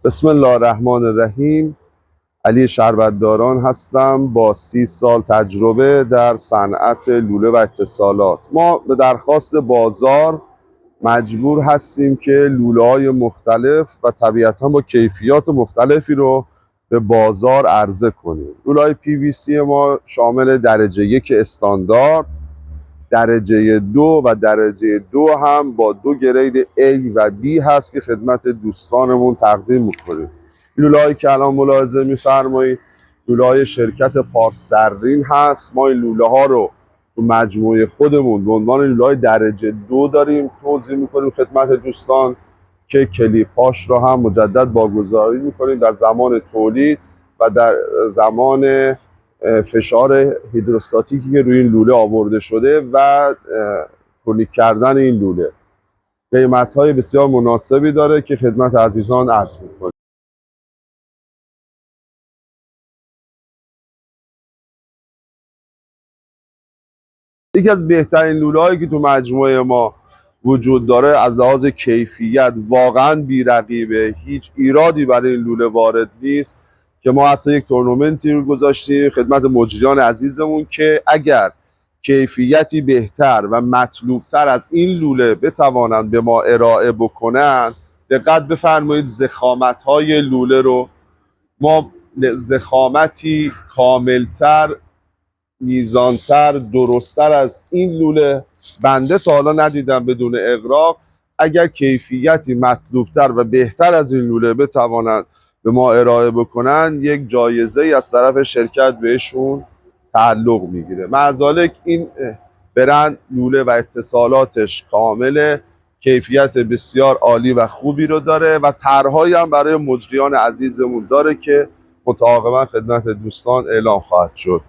بسم الله الرحمن الرحیم. علی شربتداران هستم با 30 سال تجربه در صنعت لوله و اتصالات. ما به درخواست بازار مجبور هستیم که لوله‌های مختلف و طبیعتاً با کیفیات مختلفی رو به بازار عرضه کنیم. لوله‌های PVC ما شامل درجه 1 استاندارد، درجه 2 و درجه 2 هم با 2 گرید A و B هست که خدمت دوستانمون تقدیم میکنیم. لوله‌هایی که الان ملاحظه میفرمایید لوله‌های شرکت پارس زرین هست. ما این لوله‌ها رو تو مجموعه خودمون به عنوان لوله‌های درجه 2 داریم توزیع میکنیم خدمت دوستان که کلیپاش رو هم مجدد واگذاری میکنیم در زمان تولید و در زمان فشار هیدروستاتیکی که روی این لوله آورده شده و تونیک کردن این لوله. قیمت‌های بسیار مناسبی داره که خدمت عزیزان عرض می‌کنم. یکی از بهترین لوله‌هایی که تو مجموعه ما وجود داره از لحاظ کیفیت واقعا بی‌رقیبه، هیچ ایرادی برای این لوله وارد نیست که ما حتی یک تورنمنتی رو گذاشتیم خدمت مجریان عزیزمون که اگر کیفیتی بهتر و مطلوبتر از این لوله بتوانند به ما ارائه بکنند، دقت بفرمایید ضخامت‌های لوله رو ما ضخامتی کاملتر، میزانتر، درستتر از این لوله بنده تا حالا ندیدم بدون اغراق. اگر کیفیتی مطلوبتر و بهتر از این لوله بتوانند به ما ارائه بکنن، یک جایزه ای از طرف شرکت بهشون تعلق میگیره. معذالک این برند لوله و اتصالاتش کامله، کیفیت بسیار عالی و خوبی رو داره و طرحهایی هم برای مجریان عزیزمون داره که متعاقبا خدمت دوستان اعلام خواهد شد.